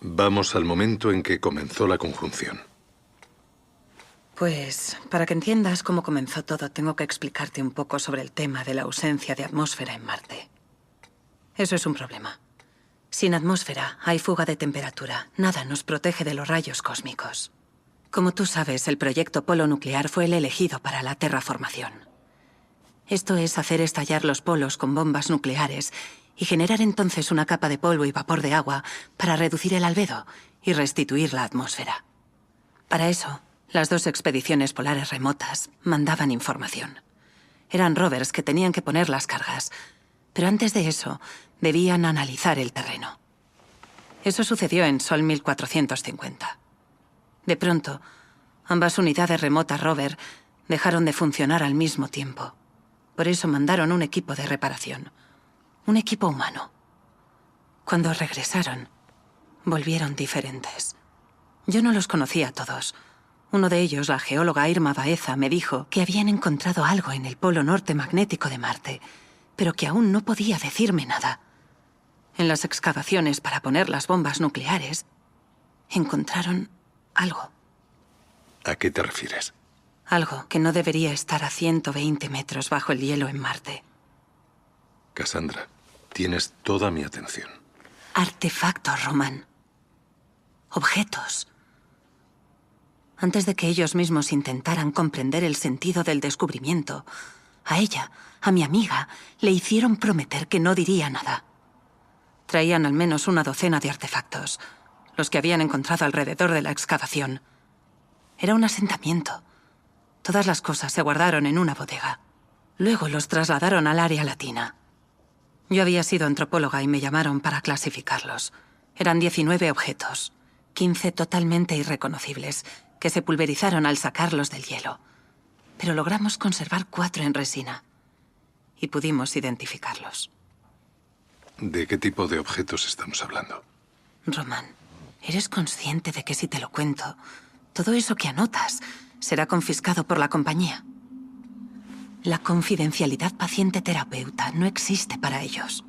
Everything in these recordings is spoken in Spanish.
Vamos al momento en que comenzó la conjunción. Pues, para que entiendas cómo comenzó todo, tengo que explicarte un poco sobre el tema de la ausencia de atmósfera en Marte. Eso es un problema. Sin atmósfera hay fuga de temperatura. Nada nos protege de los rayos cósmicos. Como tú sabes, el proyecto Polo Nuclear fue el elegido para la terraformación. Esto es hacer estallar los polos con bombas nucleares y generar entonces una capa de polvo y vapor de agua para reducir el albedo y restituir la atmósfera. Para eso, las dos expediciones polares remotas mandaban información. Eran rovers que tenían que poner las cargas, pero antes de eso debían analizar el terreno. Eso sucedió en Sol 1450. De pronto, ambas unidades remotas rover dejaron de funcionar al mismo tiempo. Por eso mandaron un equipo de reparación. Un equipo humano. Cuando regresaron, volvieron diferentes. Yo no los conocía a todos. Uno de ellos, la geóloga Irma Baeza, me dijo que habían encontrado algo en el polo norte magnético de Marte, pero que aún no podía decirme nada. En las excavaciones para poner las bombas nucleares, encontraron algo. ¿A qué te refieres? Algo que no debería estar a 120 metros bajo el hielo en Marte. Cassandra, tienes toda mi atención. Artefactos, Román. Objetos. Antes de que ellos mismos intentaran comprender el sentido del descubrimiento, a ella, a mi amiga, le hicieron prometer que no diría nada. Traían al menos una docena de artefactos, los que habían encontrado alrededor de la excavación. Era un asentamiento. Todas las cosas se guardaron en una bodega. Luego los trasladaron al área latina. Yo había sido antropóloga y me llamaron para clasificarlos. Eran 19 objetos, 15 totalmente irreconocibles, que se pulverizaron al sacarlos del hielo. Pero logramos conservar 4 en resina. Y pudimos identificarlos. ¿De qué tipo de objetos estamos hablando? Román, ¿eres consciente de que si te lo cuento, todo eso que anotas será confiscado por la compañía? La confidencialidad paciente-terapeuta no existe para ellos.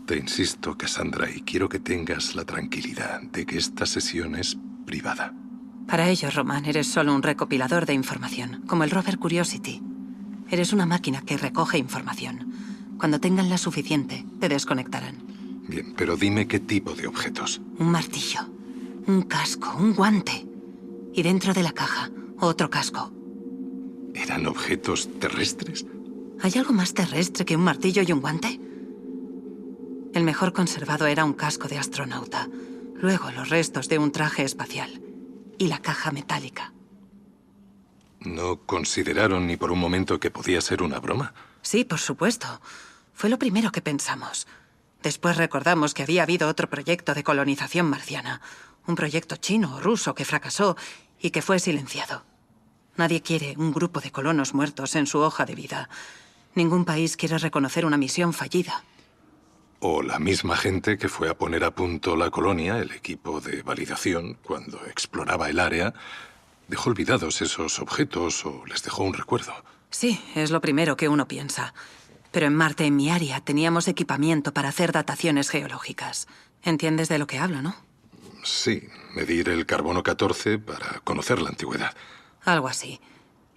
Te insisto, Cassandra, y quiero que tengas la tranquilidad de que esta sesión es privada. Para ellos, Román, eres solo un recopilador de información, como el rover Curiosity. Eres una máquina que recoge información. Cuando tengan la suficiente, te desconectarán. Bien, pero dime qué tipo de objetos. Un martillo, un casco, un guante. Y dentro de la caja, otro casco. ¿Eran objetos terrestres? ¿Hay algo más terrestre que un martillo y un guante? El mejor conservado era un casco de astronauta. Luego los restos de un traje espacial. Y la caja metálica. ¿No consideraron ni por un momento que podía ser una broma? Sí, por supuesto. Fue lo primero que pensamos. Después recordamos que había habido otro proyecto de colonización marciana. Un proyecto chino o ruso que fracasó y que fue silenciado. Nadie quiere un grupo de colonos muertos en su hoja de vida. Ningún país quiere reconocer una misión fallida. O la misma gente que fue a poner a punto la colonia, el equipo de validación, cuando exploraba el área, dejó olvidados esos objetos o les dejó un recuerdo. Sí, es lo primero que uno piensa. Pero en Marte, en mi área, teníamos equipamiento para hacer dataciones geológicas. ¿Entiendes de lo que hablo, no? Sí, medir el carbono 14 para conocer la antigüedad. Algo así.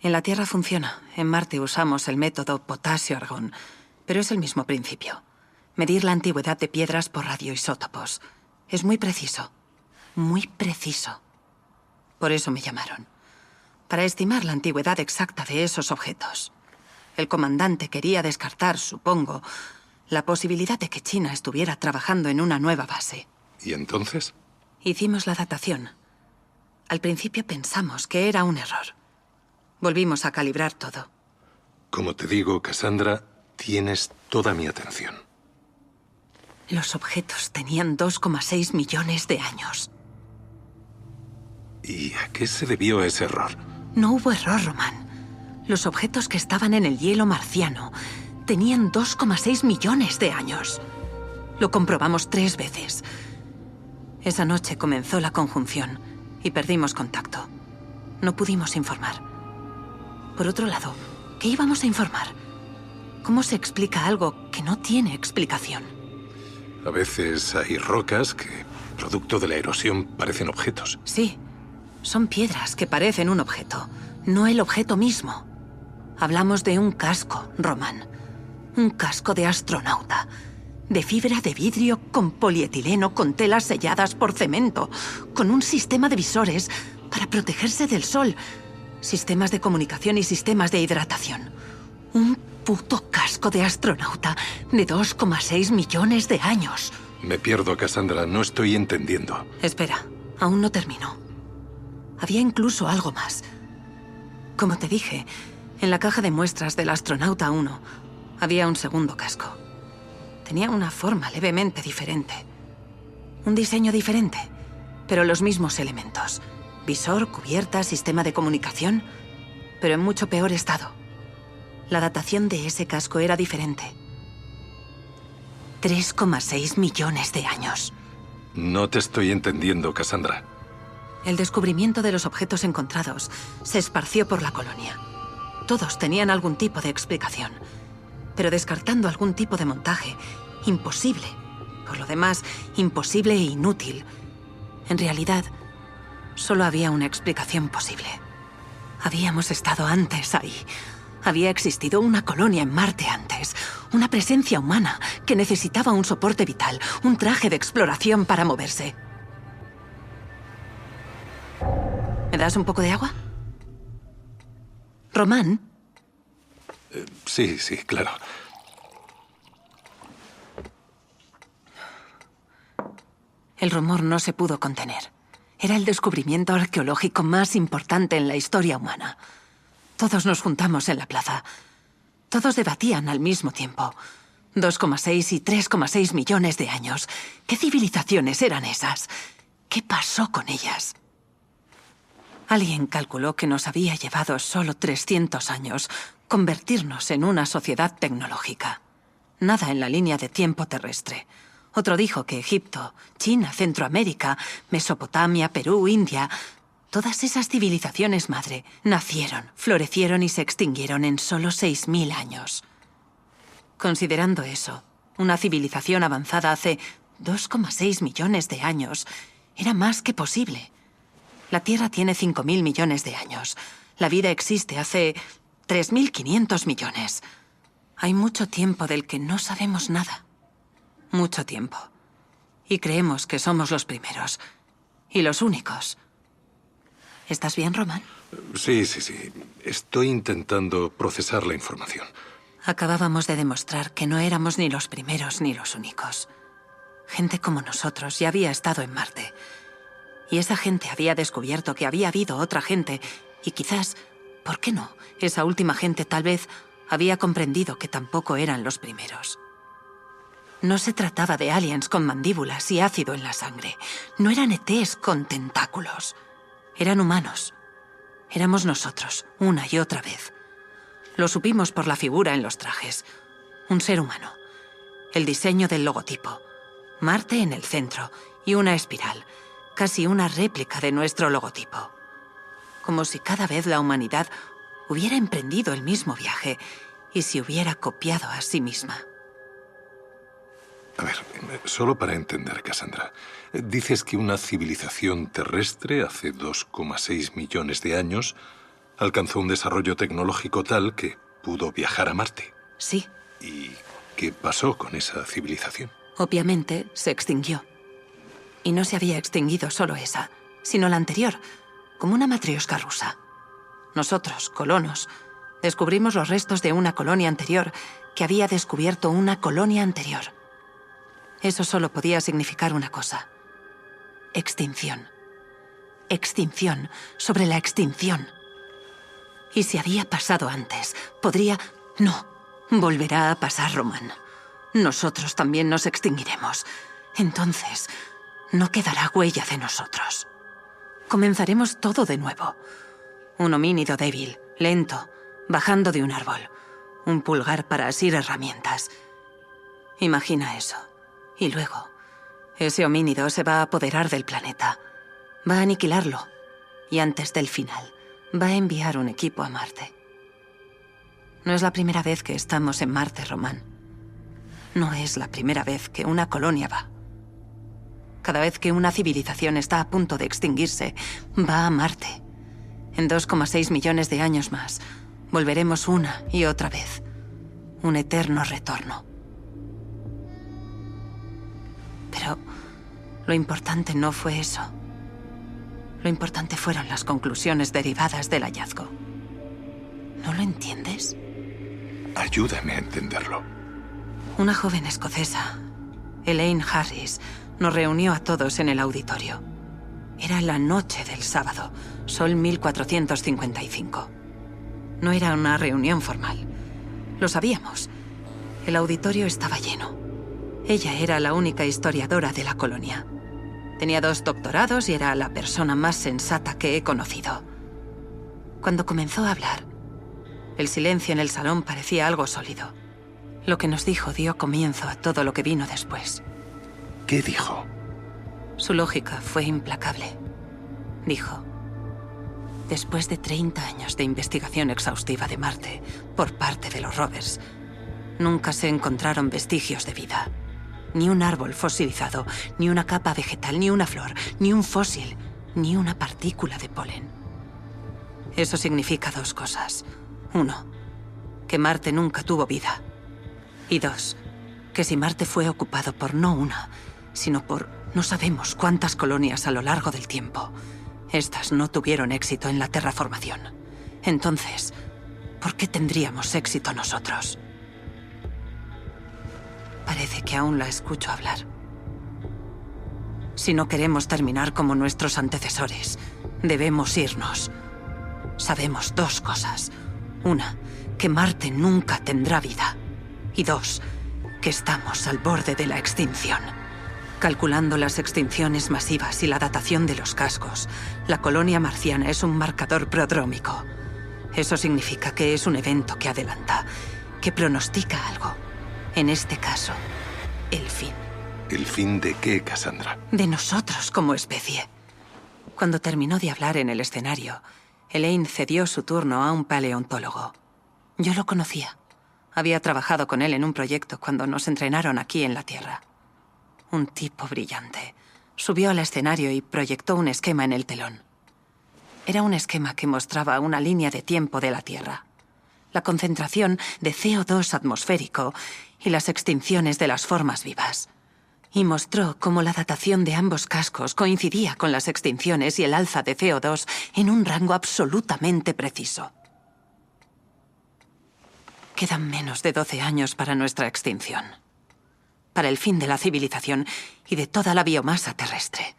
En la Tierra funciona. En Marte usamos el método potasio-argón. Pero es el mismo principio. Medir la antigüedad de piedras por radioisótopos. Es muy preciso. Muy preciso. Por eso me llamaron. Para estimar la antigüedad exacta de esos objetos. El comandante quería descartar, supongo, la posibilidad de que China estuviera trabajando en una nueva base. ¿Y entonces? Hicimos la datación. Al principio pensamos que era un error. Volvimos a calibrar todo. Como te digo, Cassandra, tienes toda mi atención. Los objetos tenían 2,6 millones de años. ¿Y a qué se debió ese error? No hubo error, Román. Los objetos que estaban en el hielo marciano tenían 2,6 millones de años. Lo comprobamos 3 veces. Esa noche comenzó la conjunción y perdimos contacto. No pudimos informar. Por otro lado, ¿qué íbamos a informar? ¿Cómo se explica algo que no tiene explicación? A veces hay rocas que producto de la erosión, parecen objetos. Sí, son piedras que parecen un objeto, no el objeto mismo. Hablamos de un casco, Román. Un casco de astronauta. De fibra de vidrio con polietileno, con telas selladas por cemento, con un sistema de visores para protegerse del sol, sistemas de comunicación y sistemas de hidratación. Un puto casco de astronauta de 2,6 millones de años. Me pierdo, Cassandra. No estoy entendiendo. Espera, aún no termino. Había incluso algo más. Como te dije, en la caja de muestras del astronauta 1 había un segundo casco. Tenía una forma levemente diferente. Un diseño diferente, pero los mismos elementos. Visor, cubierta, sistema de comunicación, pero en mucho peor estado. La datación de ese casco era diferente. 3,6 millones de años. No te estoy entendiendo, Cassandra. El descubrimiento de los objetos encontrados se esparció por la colonia. Todos tenían algún tipo de explicación, pero descartando algún tipo de montaje, imposible. Por lo demás, imposible e inútil. En realidad, solo había una explicación posible. Habíamos estado antes ahí. Había existido una colonia en Marte antes. Una presencia humana que necesitaba un soporte vital, un traje de exploración para moverse. ¿Me das un poco de agua? ¿Román? Sí, claro. El rumor no se pudo contener. Era el descubrimiento arqueológico más importante en la historia humana. Todos nos juntamos en la plaza. Todos debatían al mismo tiempo. 2,6 y 3,6 millones de años. ¿Qué civilizaciones eran esas? ¿Qué pasó con ellas? Alguien calculó que nos había llevado solo 300 años convertirnos en una sociedad tecnológica. Nada en la línea de tiempo terrestre. Otro dijo que Egipto, China, Centroamérica, Mesopotamia, Perú, India, todas esas civilizaciones madre nacieron, florecieron y se extinguieron en solo 6.000 años. Considerando eso, una civilización avanzada hace 2,6 millones de años era más que posible. La Tierra tiene 5.000 millones de años. La vida existe hace 3.500 millones. Hay mucho tiempo del que no sabemos nada. Mucho tiempo. Y creemos que somos los primeros. Y los únicos. ¿Estás bien, Román? Sí. Estoy intentando procesar la información. Acabábamos de demostrar que no éramos ni los primeros ni los únicos. Gente como nosotros ya había estado en Marte. Y esa gente había descubierto que había habido otra gente. Y quizás, ¿por qué no? Esa última gente tal vez había comprendido que tampoco eran los primeros. No se trataba de aliens con mandíbulas y ácido en la sangre. No eran ETs con tentáculos. Eran humanos. Éramos nosotros, una y otra vez. Lo supimos por la figura en los trajes. Un ser humano. El diseño del logotipo. Marte en el centro y una espiral. Casi una réplica de nuestro logotipo. Como si cada vez la humanidad hubiera emprendido el mismo viaje y se hubiera copiado a sí misma. A ver, solo para entender, Cassandra. Dices que una civilización terrestre hace 2,6 millones de años alcanzó un desarrollo tecnológico tal que pudo viajar a Marte. Sí. ¿Y qué pasó con esa civilización? Obviamente se extinguió. Y no se había extinguido solo esa, sino la anterior, como una matrioshka rusa. Nosotros, colonos, descubrimos los restos de una colonia anterior que había descubierto una colonia anterior. Eso solo podía significar una cosa. Extinción. Extinción sobre la extinción. Y si había pasado antes, podría... No, volverá a pasar, Román. Nosotros también nos extinguiremos. Entonces, no quedará huella de nosotros. Comenzaremos todo de nuevo. Un homínido débil, lento, bajando de un árbol. Un pulgar para asir herramientas. Imagina eso. Y luego, ese homínido se va a apoderar del planeta. Va a aniquilarlo. Y antes del final, va a enviar un equipo a Marte. No es la primera vez que estamos en Marte, Román. No es la primera vez que una colonia va. Cada vez que una civilización está a punto de extinguirse, va a Marte. En 2,6 millones de años más, volveremos una y otra vez. Un eterno retorno. Pero lo importante no fue eso. Lo importante fueron las conclusiones derivadas del hallazgo. ¿No lo entiendes? Ayúdame a entenderlo. Una joven escocesa, Elaine Harris, nos reunió a todos en el auditorio. Era la noche del sábado, sol 1455. No era una reunión formal. Lo sabíamos. El auditorio estaba lleno. Ella era la única historiadora de la colonia. Tenía 2 doctorados y era la persona más sensata que he conocido. Cuando comenzó a hablar, el silencio en el salón parecía algo sólido. Lo que nos dijo dio comienzo a todo lo que vino después. ¿Qué dijo? Su lógica fue implacable. Dijo: después de 30 años de investigación exhaustiva de Marte por parte de los rovers, nunca se encontraron vestigios de vida. Ni un árbol fosilizado, ni una capa vegetal, ni una flor, ni un fósil, ni una partícula de polen. Eso significa 2 cosas. 1, que Marte nunca tuvo vida. Y 2, que si Marte fue ocupado por no una, sino por no sabemos cuántas colonias a lo largo del tiempo, estas no tuvieron éxito en la terraformación. Entonces, ¿por qué tendríamos éxito nosotros? Parece que aún la escucho hablar. Si no queremos terminar como nuestros antecesores, debemos irnos. Sabemos 2 cosas. 1, que Marte nunca tendrá vida. Y 2, que estamos al borde de la extinción. Calculando las extinciones masivas y la datación de los cascos, la colonia marciana es un marcador prodrómico. Eso significa que es un evento que adelanta, que pronostica algo. En este caso, el fin. ¿El fin de qué, Cassandra? De nosotros como especie. Cuando terminó de hablar en el escenario, Elaine cedió su turno a un paleontólogo. Yo lo conocía. Había trabajado con él en un proyecto cuando nos entrenaron aquí en la Tierra. Un tipo brillante. Subió al escenario y proyectó un esquema en el telón. Era un esquema que mostraba una línea de tiempo de la Tierra. La concentración de CO2 atmosférico y las extinciones de las formas vivas. Y mostró cómo la datación de ambos cascos coincidía con las extinciones y el alza de CO2 en un rango absolutamente preciso. Quedan menos de 12 años para nuestra extinción. Para el fin de la civilización y de toda la biomasa terrestre.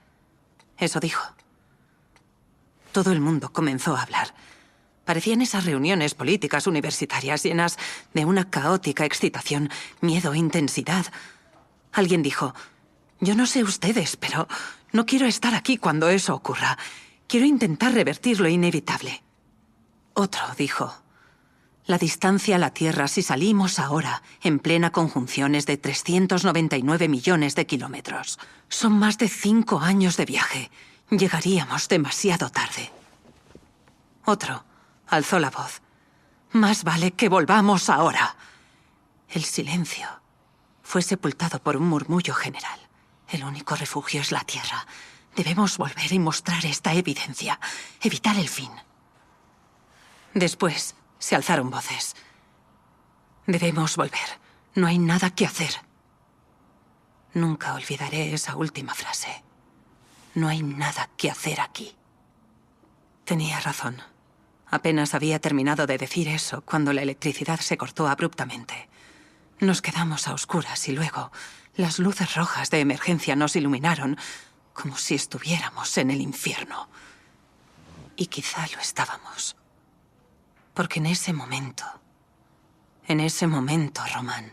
Eso dijo. Todo el mundo comenzó a hablar. Parecían esas reuniones políticas universitarias llenas de una caótica excitación, miedo e intensidad. Alguien dijo: yo no sé ustedes, pero no quiero estar aquí cuando eso ocurra. Quiero intentar revertir lo inevitable. Otro dijo: la distancia a la Tierra, si salimos ahora, en plena conjunción, es de 399 millones de kilómetros. Son más de 5 años de viaje. Llegaríamos demasiado tarde. Otro alzó la voz: más vale que volvamos ahora. El silencio fue sepultado por un murmullo general. El único refugio es la Tierra. Debemos volver y mostrar esta evidencia. Evitar el fin. Después se alzaron voces. Debemos volver. No hay nada que hacer. Nunca olvidaré esa última frase. No hay nada que hacer aquí. Tenía razón. Apenas había terminado de decir eso cuando la electricidad se cortó abruptamente. Nos quedamos a oscuras y luego las luces rojas de emergencia nos iluminaron como si estuviéramos en el infierno. Y quizá lo estábamos. Porque en ese momento, Román,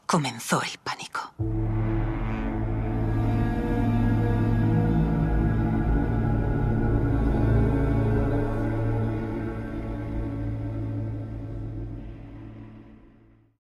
comenzó el pánico.